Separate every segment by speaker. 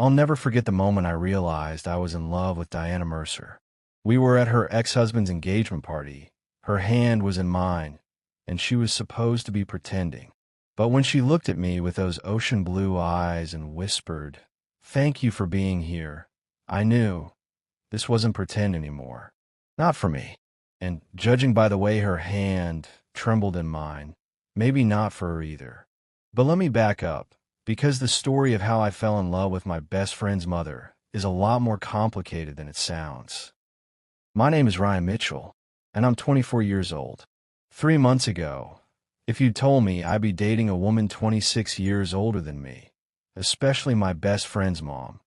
Speaker 1: I'll never forget the moment I realized I was in love with Diana Mercer. We were at her ex-husband's engagement party. Her hand was in mine, and she was supposed to be pretending. But when she looked at me with those ocean blue eyes and whispered, "Thank you for being here," I knew this wasn't pretend anymore. Not for me. And judging by the way her hand trembled in mine, maybe not for her either. But let me back up, because the story of how I fell in love with my best friend's mother is a lot more complicated than it sounds. My name is Ryan Mitchell, and I'm 24 years old. 3 months ago, if you'd told me I'd be dating a woman 26 years older than me, especially my best friend's mom,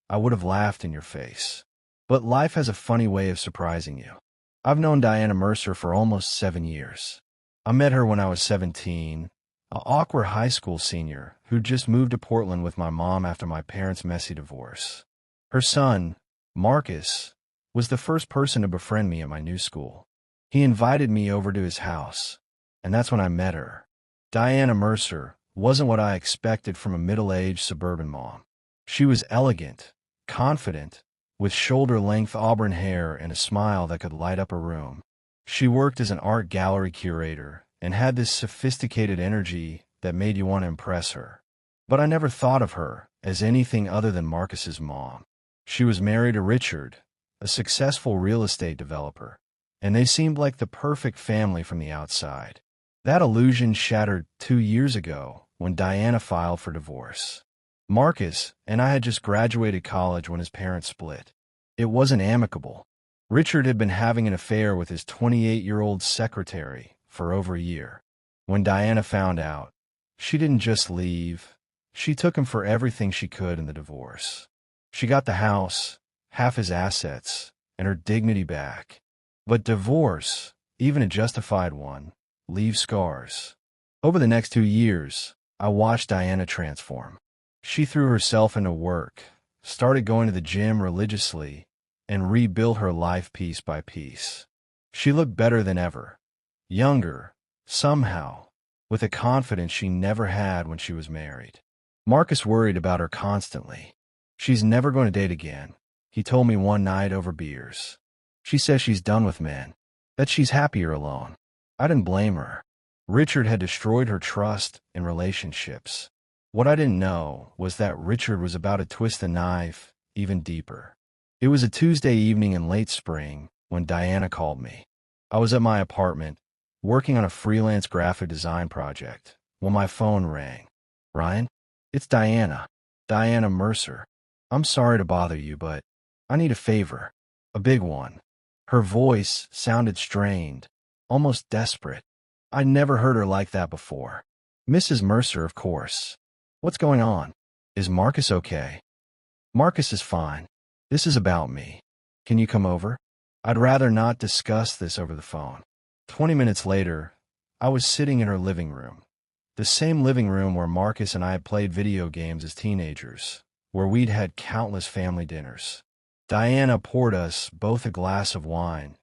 Speaker 1: I would have laughed in your face. But life has a funny way of surprising you. I've known Diana Mercer for almost 7 years. I met her when I was 17, an awkward high school senior who just moved to Portland with my mom after my parents' messy divorce. Her son, Marcus, was the first person to befriend me at my new school. He invited me over to his house, and that's when I met her. Diana Mercer wasn't what I expected from a middle-aged suburban mom. She was elegant, confident, with shoulder-length auburn hair and a smile that could light up a room. She worked as an art gallery curator and had this sophisticated energy that made you want to impress her. But I never thought of her as anything other than Marcus's mom. She was married to Richard, a successful real estate developer, and they seemed like the perfect family from the outside. That illusion shattered 2 years ago when Diana filed for divorce. Marcus and I had just graduated college when his parents split. It wasn't amicable. Richard had been having an affair with his 28-year-old secretary for over a year. When Diana found out, she didn't just leave. She took him for everything she could in the divorce. She got the house, half his assets, and her dignity back. But divorce, even a justified one, leaves scars. Over the next 2 years, I watched Diana transform. She threw herself into work, started going to the gym religiously, and rebuilt her life piece by piece. She looked better than ever, younger, somehow, with a confidence she never had when she was married. Marcus worried about her constantly. "She's never going to date again," he told me one night over beers. "She says she's done with men, that she's happier alone." I didn't blame her. Richard had destroyed her trust in relationships. What I didn't know was that Richard was about to twist the knife even deeper. It was a Tuesday evening in late spring when Diana called me. I was at my apartment, working on a freelance graphic design project, when my phone rang. "Ryan, it's Diana. Diana Mercer. I'm sorry to bother you, but I need a favor. A big one." Her voice sounded strained, almost desperate. I'd never heard her like that before. "Mrs. Mercer, of course. What's going on? Is Marcus okay?" "Marcus is fine. This is about me. Can you come over?" I'd rather not discuss this over the phone. 20 minutes later, I was sitting in her living room. The same living room where Marcus and I had played video games as teenagers, where we'd had countless family dinners. Diana poured us both a glass of wine,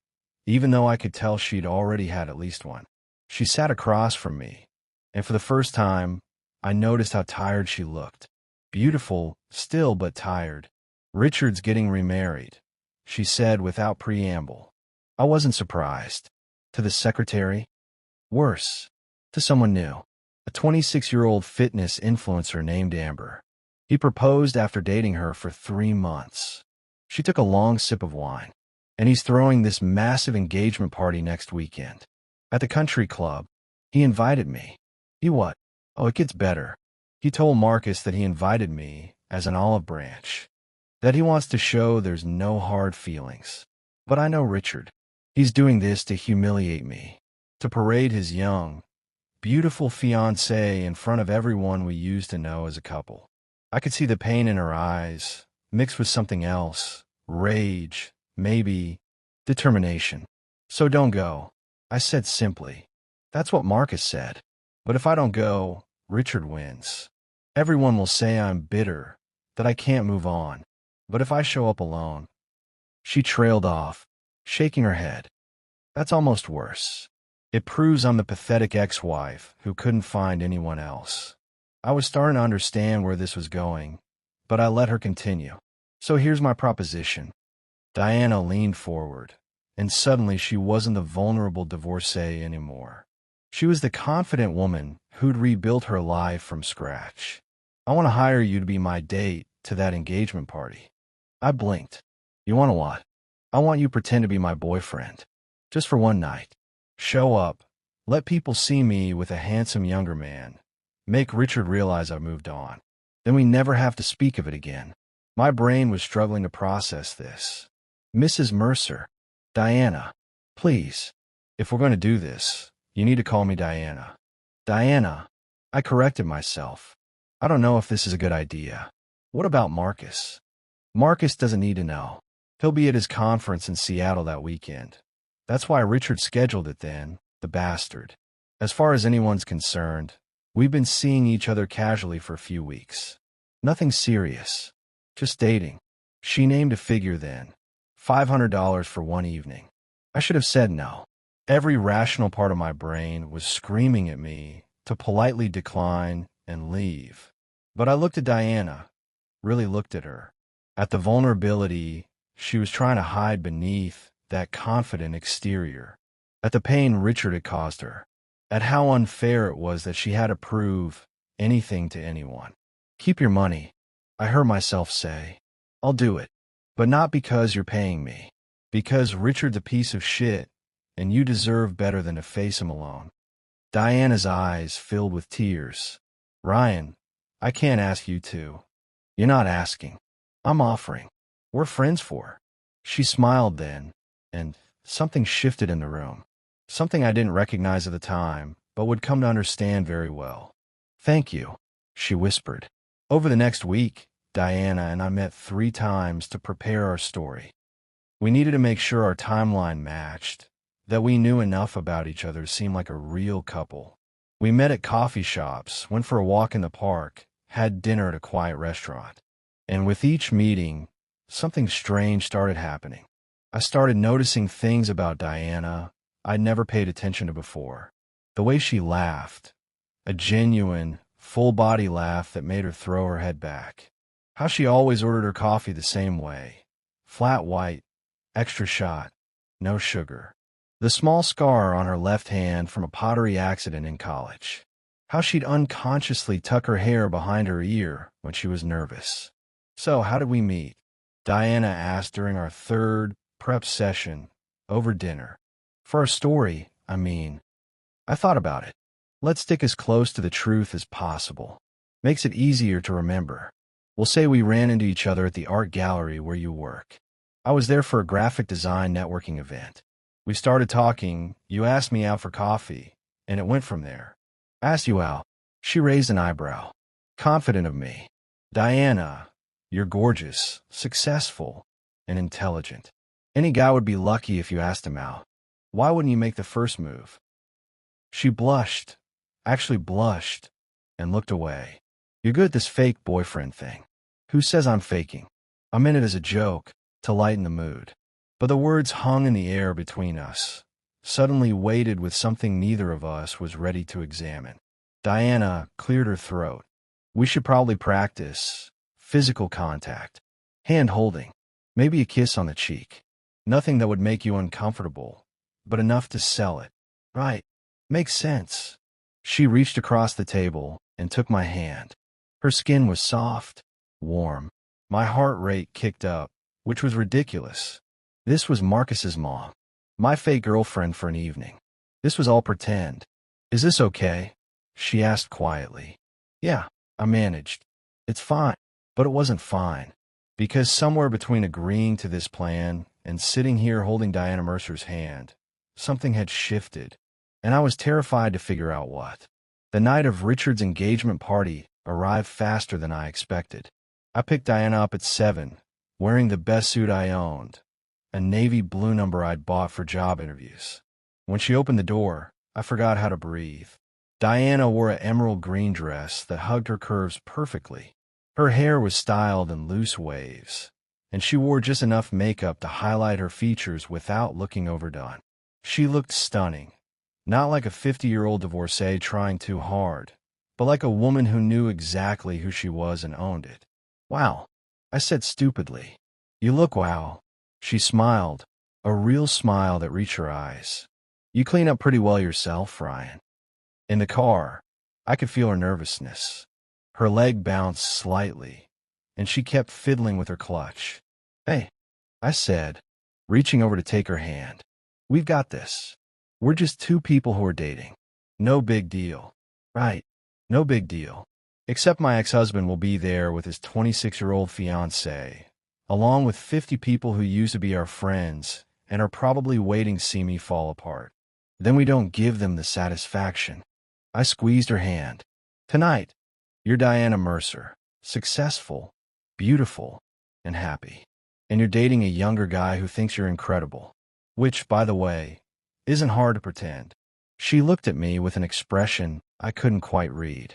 Speaker 1: even though I could tell she'd already had at least one. She sat across from me, and for the first time, I noticed how tired she looked. Beautiful, still, but tired. "Richard's getting remarried," she said without preamble. I wasn't surprised. To the secretary? Worse, to someone new. A 26-year-old fitness influencer named Amber. He proposed after dating her for 3 months. She took a long sip of wine. "And he's throwing this massive engagement party next weekend. At the country club. He invited me." "He what?" "Oh, it gets better. He told Marcus that he invited me as an olive branch. That he wants to show there's no hard feelings. But I know Richard. He's doing this to humiliate me. To parade his young, beautiful fiancée in front of everyone we used to know as a couple." I could see the pain in her eyes, mixed with something else. Rage, maybe determination. "So don't go," I said simply. "That's what Marcus said. But if I don't go, Richard wins. Everyone will say I'm bitter, that I can't move on. But if I show up alone..." She trailed off, shaking her head. "That's almost worse. It proves I'm the pathetic ex-wife who couldn't find anyone else." I was starting to understand where this was going, but I let her continue. So here's my proposition. Diana leaned forward, and suddenly she wasn't the vulnerable divorcee anymore. She was the confident woman who'd rebuilt her life from scratch. I want to hire you to be my date to that engagement party. I blinked. You want to what? I want you to pretend to be my boyfriend. Just for one night. Show up. Let people see me with a handsome younger man. Make Richard realize I moved on. Then we never have to speak of it again. My brain was struggling to process this. Mrs. Mercer. Diana. Please. If we're going to do this, you need to call me Diana. Diana. I corrected myself. I don't know if this is a good idea. What about Marcus? Marcus doesn't need to know. He'll be at his conference in Seattle that weekend. That's why Richard scheduled it then, the bastard. As far as anyone's concerned, we've been seeing each other casually for a few weeks. Nothing serious. Just dating. She named a figure then. $500 for one evening. I should have said no. Every rational part of my brain was screaming at me to politely decline and leave. But I looked at Diana, really looked at her, at the vulnerability she was trying to hide beneath that confident exterior, at the pain Richard had caused her, at how unfair it was that she had to prove anything to anyone. Keep your money, I heard myself say. I'll do it, but not because you're paying me, because Richard's a piece of shit, and you deserve better than to face him alone. Diana's eyes filled with tears. Ryan, I can't ask you to. You're not asking. I'm offering. We're friends for. She smiled then, and something shifted in the room. Something I didn't recognize at the time, but would come to understand very well. Thank you, she whispered. Over the next week, Diana and I met 3 times to prepare our story. We needed to make sure our timeline matched, that we knew enough about each other to seem like a real couple. We met at coffee shops, went for a walk in the park, had dinner at a quiet restaurant. And with each meeting, something strange started happening. I started noticing things about Diana I'd never paid attention to before. The way she laughed, a genuine, full-body laugh that made her throw her head back. How she always ordered her coffee the same way. Flat white, extra shot, no sugar. The small scar on her left hand from a pottery accident in college. How she'd unconsciously tuck her hair behind her ear when she was nervous. So, how did we meet? Diana asked during our 3rd prep session, over dinner. For our story, I mean. I thought about it. Let's stick as close to the truth as possible. Makes it easier to remember. We'll say we ran into each other at the art gallery where you work. I was there for a graphic design networking event. We started talking, you asked me out for coffee, and it went from there. I asked you out. She raised an eyebrow. Confident of me. Diana, you're gorgeous, successful, and intelligent. Any guy would be lucky if you asked him out. Why wouldn't you make the first move? She blushed, actually blushed, and looked away. You're good at this fake boyfriend thing. Who says I'm faking? I'm in it as a joke, to lighten the mood. But the words hung in the air between us, suddenly weighted with something neither of us was ready to examine. Diana cleared her throat. We should probably practice physical contact, hand-holding, maybe a kiss on the cheek. Nothing that would make you uncomfortable, but enough to sell it. Right. Makes sense. She reached across the table and took my hand. Her skin was soft, warm. My heart rate kicked up, which was ridiculous. This was Marcus's mom, my fake girlfriend for an evening. This was all pretend. Is this okay? She asked quietly. Yeah, I managed. It's fine. But it wasn't fine. Because somewhere between agreeing to this plan and sitting here holding Diana Mercer's hand, something had shifted, and I was terrified to figure out what. The night of Richard's engagement party arrived faster than I expected. I picked Diana up at 7, wearing the best suit I owned, a navy blue number I'd bought for job interviews. When she opened the door, I forgot how to breathe. Diana wore an emerald green dress that hugged her curves perfectly. Her hair was styled in loose waves, and she wore just enough makeup to highlight her features without looking overdone. She looked stunning, not like a 50-year-old divorcee trying too hard, but like a woman who knew exactly who she was and owned it. Wow, I said stupidly. You look wow. She smiled, a real smile that reached her eyes. You clean up pretty well yourself, Ryan. In the car, I could feel her nervousness. Her leg bounced slightly, and she kept fiddling with her clutch. Hey, I said, reaching over to take her hand. We've got this. We're just two people who are dating. No big deal. Right. No big deal. Except my ex-husband will be there with his 26-year-old fiancée, along with 50 people who used to be our friends and are probably waiting to see me fall apart. Then we don't give them the satisfaction. I squeezed her hand. Tonight, you're Diana Mercer, successful, beautiful, and happy. And you're dating a younger guy who thinks you're incredible. Which, by the way, isn't hard to pretend. She looked at me with an expression I couldn't quite read.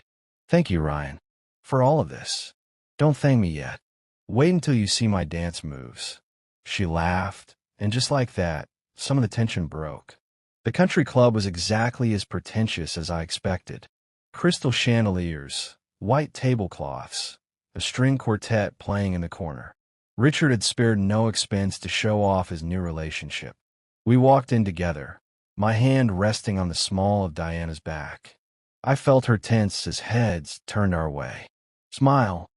Speaker 1: Thank you, Ryan, for all of this. Don't thank me yet. Wait until you see my dance moves. She laughed, and just like that, some of the tension broke. The country club was exactly as pretentious as I expected. Crystal chandeliers, white tablecloths, a string quartet playing in the corner. Richard had spared no expense to show off his new relationship. We walked in together, my hand resting on the small of Diana's back. I felt her tense as heads turned our way. Smile,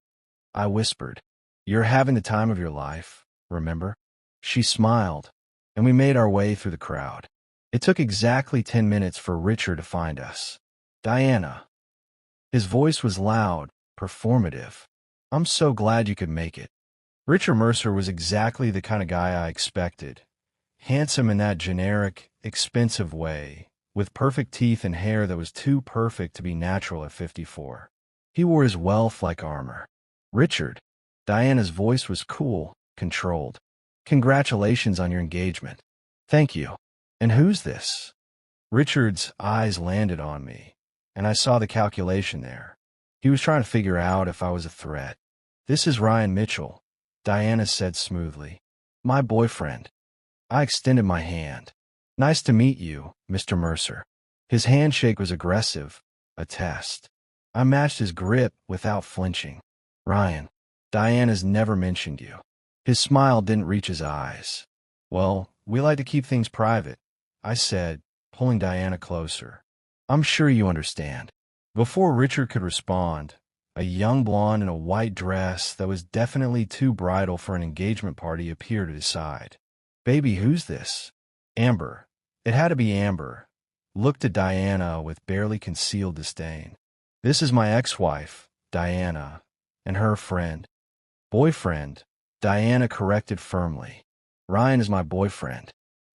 Speaker 1: I whispered. You're having the time of your life, remember? She smiled, and we made our way through the crowd. It took exactly 10 minutes for Richard to find us. Diana. His voice was loud, performative. I'm so glad you could make it. Richard Mercer was exactly the kind of guy I expected. Handsome in that generic, expensive way, with perfect teeth and hair that was too perfect to be natural at 54. He wore his wealth like armor. Richard. Diana's voice was cool, controlled. Congratulations on your engagement. Thank you. And who's this? Richard's eyes landed on me, and I saw the calculation there. He was trying to figure out if I was a threat. This is Ryan Mitchell, Diana said smoothly. My boyfriend. I extended my hand. Nice to meet you, Mr. Mercer. His handshake was aggressive, a test. I matched his grip without flinching. Ryan, Diana's never mentioned you. His smile didn't reach his eyes. Well, we like to keep things private, I said, pulling Diana closer. I'm sure you understand. Before Richard could respond, a young blonde in a white dress that was definitely too bridal for an engagement party appeared at his side. Baby, who's this? Amber. It had to be Amber. Looked at Diana with barely concealed disdain. This is my ex-wife, Diana, and her friend. Boyfriend, Diana corrected firmly. Ryan is my boyfriend.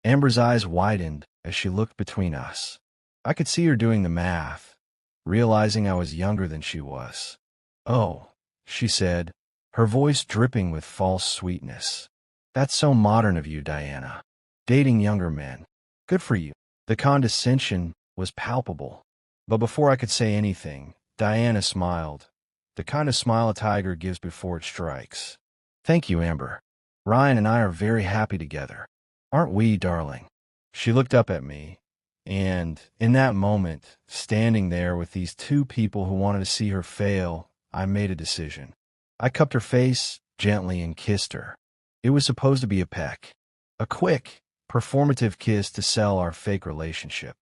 Speaker 1: Amber's eyes widened as she looked between us. I could see her doing the math, realizing I was younger than she was. Oh, she said, her voice dripping with false sweetness. That's so modern of you, Diana. Dating younger men. Good for you. The condescension was palpable. But before I could say anything, Diana smiled, the kind of smile a tiger gives before it strikes. Thank you, Amber. Ryan and I are very happy together. Aren't we, darling? She looked up at me, and in that moment, standing there with these two people who wanted to see her fail, I made a decision. I cupped her face gently and kissed her. It was supposed to be a peck. A quick, performative kiss to sell our fake relationship.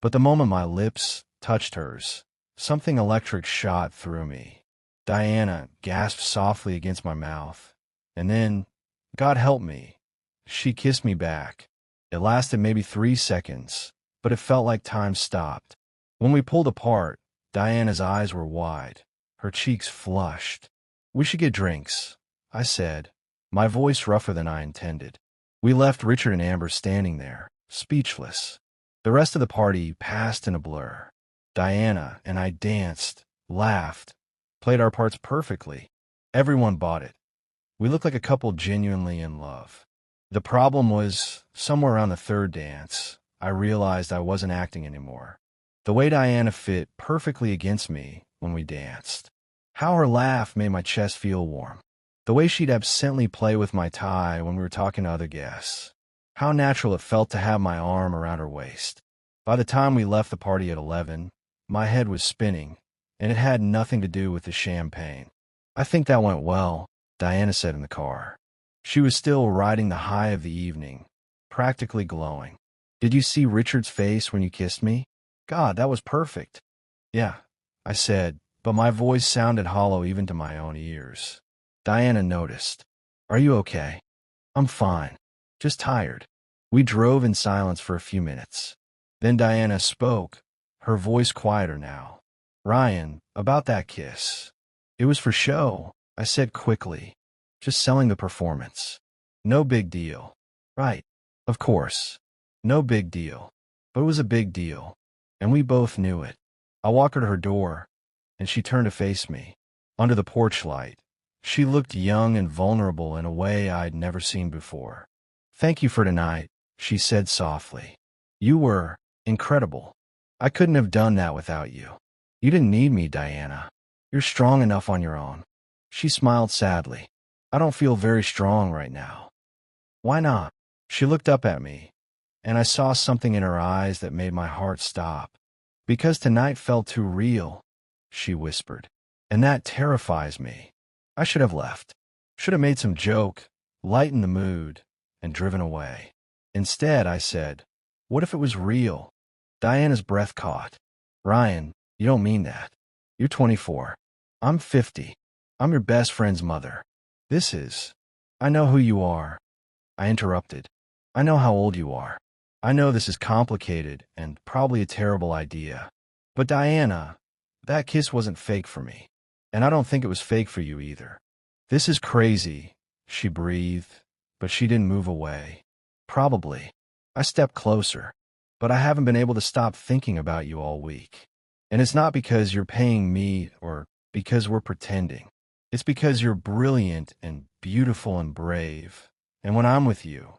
Speaker 1: But the moment my lips touched hers, something electric shot through me. Diana gasped softly against my mouth. And then, God help me, she kissed me back. It lasted maybe 3 seconds, but it felt like time stopped. When we pulled apart, Diana's eyes were wide, her cheeks flushed. We should get drinks, I said, my voice rougher than I intended. We left Richard and Amber standing there, speechless. The rest of the party passed in a blur. Diana and I danced, laughed, played our parts perfectly. Everyone bought it. We looked like a couple genuinely in love. The problem was, somewhere around the third dance, I realized I wasn't acting anymore. The way Diana fit perfectly against me when we danced. How her laugh made my chest feel warm. The way she'd absently play with my tie when we were talking to other guests. How natural it felt to have my arm around her waist. By the time we left the party at 11, my head was spinning, and it had nothing to do with the champagne. I think that went well, Diana said in the car. She was still riding the high of the evening, practically glowing. Did you see Richard's face when you kissed me? God, that was perfect. Yeah, I said, but my voice sounded hollow even to my own ears. Diana noticed. Are you okay? I'm fine. Just tired. We drove in silence for a few minutes. Then Diana spoke, her voice quieter now. Ryan, about that kiss. It was for show, I said quickly. Just selling the performance. No big deal. Right. Of course. No big deal. But it was a big deal. And we both knew it. I walked her to her door, and she turned to face me. Under the porch light, she looked young and vulnerable in a way I'd never seen before. Thank you for tonight, she said softly. You were incredible. I couldn't have done that without you. You didn't need me, Diana. You're strong enough on your own. She smiled sadly. I don't feel very strong right now. Why not? She looked up at me, and I saw something in her eyes that made my heart stop. Because tonight felt too real, she whispered, and that terrifies me. I should have left. Should have made some joke, lightened the mood, and driven away. Instead, I said, what if it was real? Diana's breath caught. Ryan, you don't mean that. You're 24. I'm 50. I'm your best friend's mother. This is... I know who you are. I interrupted. I know how old you are. I know this is complicated and probably a terrible idea. But Diana, that kiss wasn't fake for me. And I don't think it was fake for you either. This is crazy, she breathed, but she didn't move away. Probably. I stepped closer, but I haven't been able to stop thinking about you all week. And it's not because you're paying me or because we're pretending. It's because you're brilliant and beautiful and brave. And when I'm with you,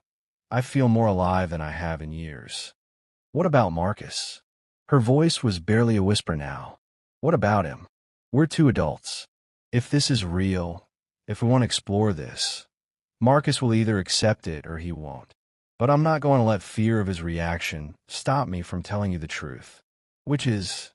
Speaker 1: I feel more alive than I have in years. What about Marcus? Her voice was barely a whisper now. What about him? We're two adults. If this is real, if we want to explore this, Marcus will either accept it or he won't. But I'm not going to let fear of his reaction stop me from telling you the truth. Which is,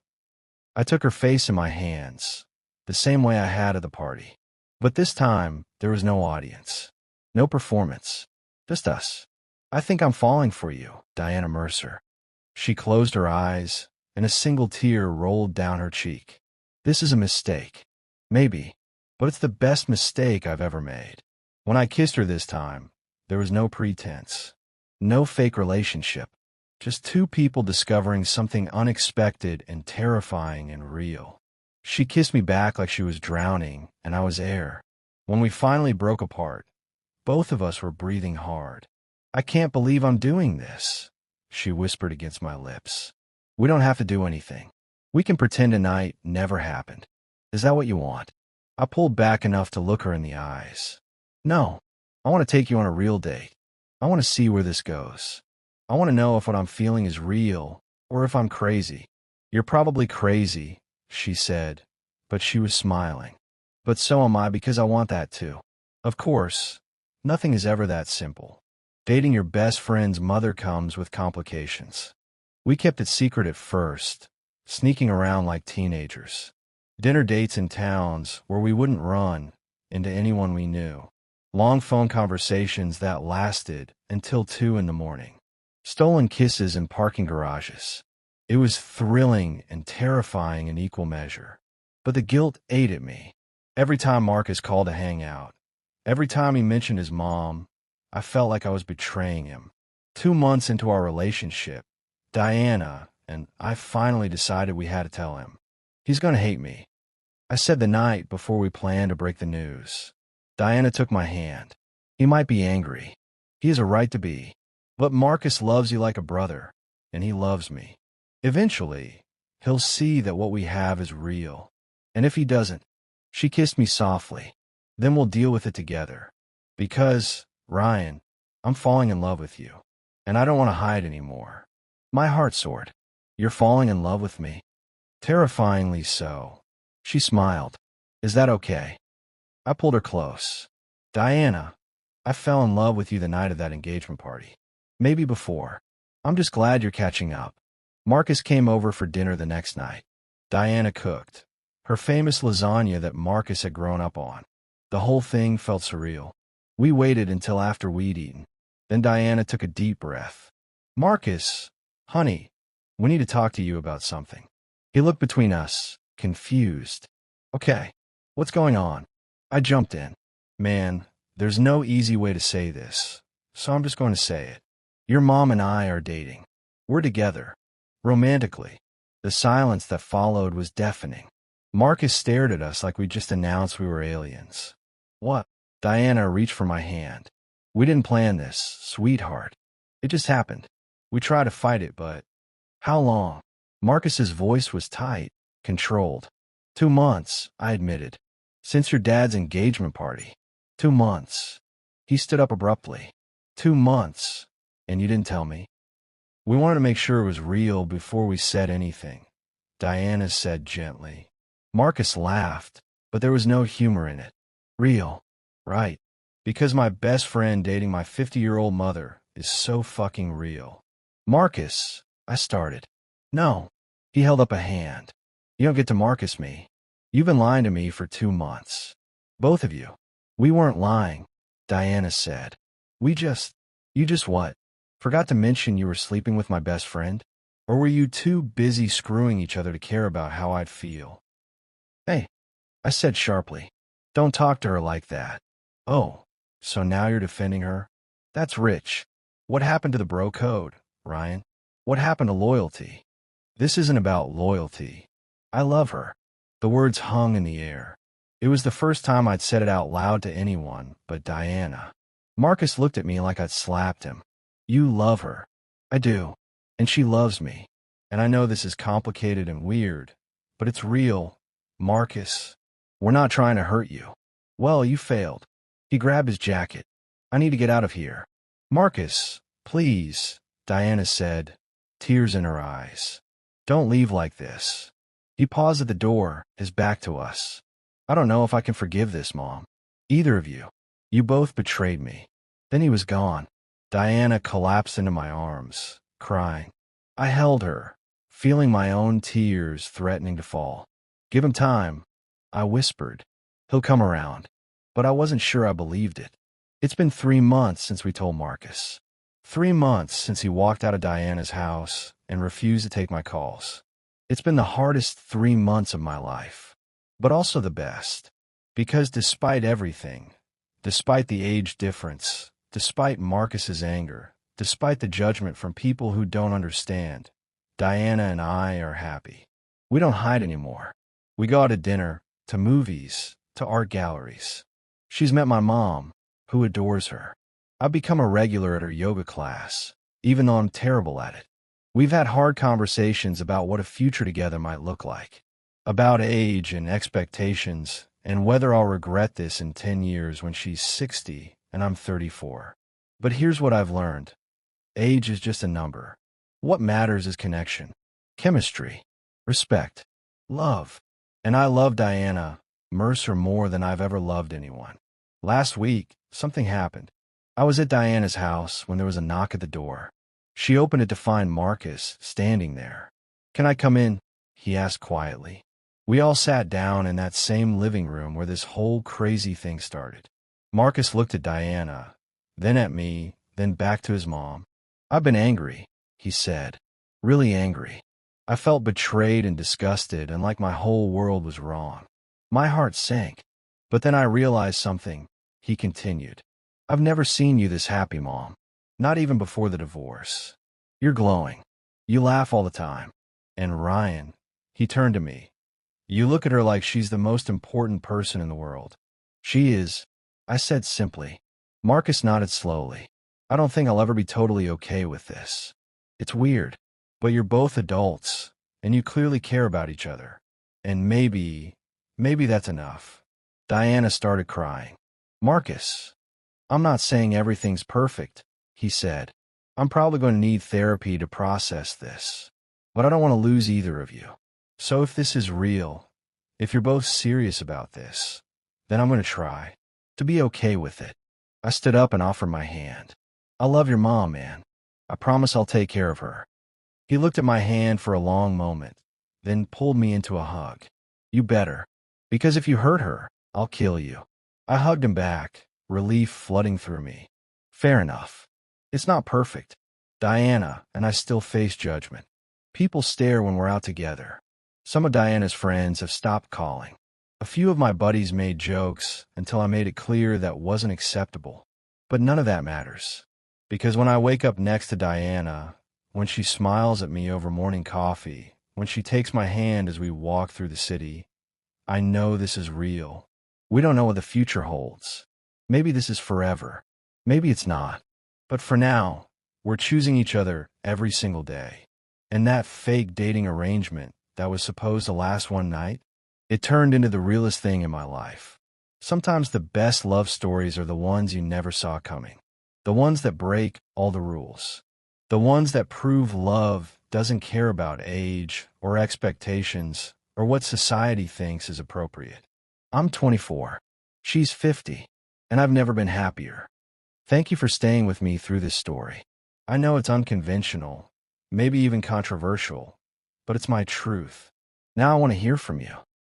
Speaker 1: I took her face in my hands, the same way I had at the party. But this time, there was no audience. No performance. Just us. I think I'm falling for you, Diana Mercer. She closed her eyes, and a single tear rolled down her cheek. This is a mistake. Maybe. But it's the best mistake I've ever made. When I kissed her this time, there was no pretense. No fake relationship. Just two people discovering something unexpected and terrifying and real. She kissed me back like she was drowning, and I was air. When we finally broke apart, both of us were breathing hard. I can't believe I'm doing this, she whispered against my lips. We don't have to do anything. We can pretend tonight never happened. Is that what you want? I pulled back enough to look her in the eyes. No, I want to take you on a real date. I want to see where this goes. I want to know if what I'm feeling is real or if I'm crazy. You're probably crazy, she said, but she was smiling. But so am I because I want that too. Of course, nothing is ever that simple. Dating your best friend's mother comes with complications. We kept it secret at first, sneaking around like teenagers. Dinner dates in towns where we wouldn't run into anyone we knew. Long phone conversations that lasted until 2 in the morning. Stolen kisses in parking garages. It was thrilling and terrifying in equal measure. But the guilt ate at me. Every time Marcus called to hang out, every time he mentioned his mom, I felt like I was betraying him. 2 months into our relationship, Diana and I finally decided we had to tell him. He's going to hate me. I said the night before we planned to break the news. Diana took my hand. He might be angry. He has a right to be. But Marcus loves you like a brother, and he loves me. Eventually, he'll see that what we have is real. And if he doesn't, she kissed me softly. Then we'll deal with it together. Because, Ryan, I'm falling in love with you. And I don't want to hide anymore. My heart soared. You're falling in love with me? Terrifyingly so. She smiled. Is that okay? I pulled her close. Diana, I fell in love with you the night of that engagement party. Maybe before. I'm just glad you're catching up. Marcus came over for dinner the next night. Diana cooked. her famous lasagna that Marcus had grown up on. The whole thing felt surreal. We waited until after we'd eaten. Then Diana took a deep breath. Marcus, honey, we need to talk to you about something. He looked between us, confused. Okay, what's going on? I jumped in. Man, there's no easy way to say this, so I'm just going to say it. Your mom and I are dating. We're together. Romantically. The silence that followed was deafening. Marcus stared at us like we just announced we were aliens. What? Diana reached for my hand. We didn't plan this, sweetheart. It just happened. We tried to fight it, but... How long? Marcus's voice was tight, controlled. 2 months, I admitted. Since your dad's engagement party. 2 months. He stood up abruptly. 2 months. And you didn't tell me? We wanted to make sure it was real before we said anything, Diana said gently. Marcus laughed, but there was no humor in it. Real. Right. Because my best friend dating my 50-year-old mother is so fucking real. Marcus, I started. No. He held up a hand. You don't get to Marcus me. You've been lying to me for 2 months. Both of you. We weren't lying, Diana said. You just what? Forgot to mention you were sleeping with my best friend? Or were you too busy screwing each other to care about how I'd feel? Hey, I said sharply. Don't talk to her like that. Oh, so now you're defending her? That's rich. What happened to the bro code, Ryan? What happened to loyalty? This isn't about loyalty. I love her. The words hung in the air. It was the first time I'd said it out loud to anyone but Diana. Marcus looked at me like I'd slapped him. You love her. I do. And she loves me. And I know this is complicated and weird, but it's real. Marcus, we're not trying to hurt you. Well, you failed. He grabbed his jacket. I need to get out of here. Marcus, please, Diana said, tears in her eyes. Don't leave like this. He paused at the door, his back to us. I don't know if I can forgive this, Mom. Either of you. You both betrayed me. Then he was gone. Diana collapsed into my arms, crying. I held her, feeling my own tears threatening to fall. Give him time, I whispered. He'll come around. But I wasn't sure I believed it. It's been 3 months since we told Marcus. 3 months since he walked out of Diana's house and refused to take my calls. It's been the hardest 3 months of my life, but also the best. Because despite everything, despite the age difference, despite Marcus's anger, despite the judgment from people who don't understand, Diana and I are happy. We don't hide anymore. We go out to dinner, to movies, to art galleries. She's met my mom, who adores her. I've become a regular at her yoga class, even though I'm terrible at it. We've had hard conversations about what a future together might look like, about age and expectations, and whether I'll regret this in 10 years when she's 60 and I'm 34. But here's what I've learned. Age is just a number. What matters is connection, chemistry, respect, love. And I love Diana Mercer more than I've ever loved anyone. Last week, something happened. I was at Diana's house when there was a knock at the door. She opened it to find Marcus standing there. Can I come in? He asked quietly. We all sat down in that same living room where this whole crazy thing started. Marcus looked at Diana, then at me, then back to his mom. I've been angry, he said. Really angry. I felt betrayed and disgusted and like my whole world was wrong. My heart sank. But then I realized something, he continued. I've never seen you this happy, Mom. Not even before the divorce. You're glowing. You laugh all the time. And Ryan, he turned to me. You look at her like she's the most important person in the world. She is, I said simply. Marcus nodded slowly. I don't think I'll ever be totally okay with this. It's weird, but you're both adults, and you clearly care about each other. And maybe that's enough. Diana started crying. Marcus, I'm not saying everything's perfect, he said. I'm probably going to need therapy to process this. But I don't want to lose either of you. So if this is real, if you're both serious about this, then I'm going to try to be okay with it. I stood up and offered my hand. I love your mom, man. I promise I'll take care of her. He looked at my hand for a long moment, then pulled me into a hug. You better. Because if you hurt her, I'll kill you. I hugged him back, relief flooding through me. Fair enough. It's not perfect. Diana and I still face judgment. People stare when we're out together. Some of Diana's friends have stopped calling. A few of my buddies made jokes until I made it clear that wasn't acceptable. But none of that matters. Because when I wake up next to Diana, when she smiles at me over morning coffee, when she takes my hand as we walk through the city, I know this is real. We don't know what the future holds. Maybe this is forever. Maybe it's not. But for now, we're choosing each other every single day. And that fake dating arrangement that was supposed to last one night, it turned into the realest thing in my life. Sometimes the best love stories are the ones you never saw coming. The ones that break all the rules. The ones that prove love doesn't care about age or expectations or what society thinks is appropriate. I'm 24. She's 50. And I've never been happier. Thank you for staying with me through this story. I know it's unconventional, maybe even controversial, but it's my truth. Now I want to hear from you.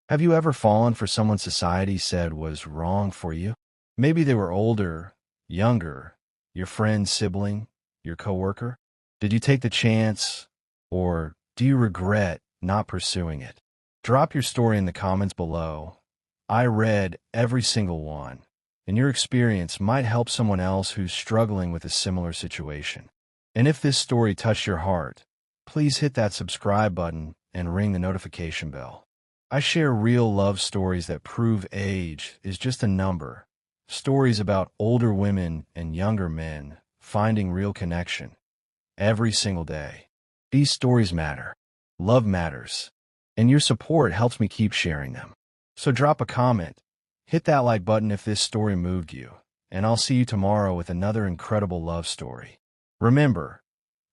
Speaker 1: Have you ever fallen for someone society said was wrong for you? Maybe they were older, younger, your friend, sibling, your coworker. Did you take the chance, or do you regret not pursuing it? Drop your story in the comments below. I read every single one, and your experience might help someone else who's struggling with a similar situation. And if this story touched your heart, please hit that subscribe button and ring the notification bell. I share real love stories that prove age is just a number. Stories about older women and younger men finding real connection every single day. These stories matter. Love matters. And your support helps me keep sharing them. So drop a comment, hit that like button if this story moved you, and I'll see you tomorrow with another incredible love story. Remember,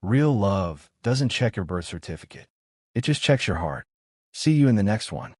Speaker 1: real love doesn't check your birth certificate. It just checks your heart. See you in the next one.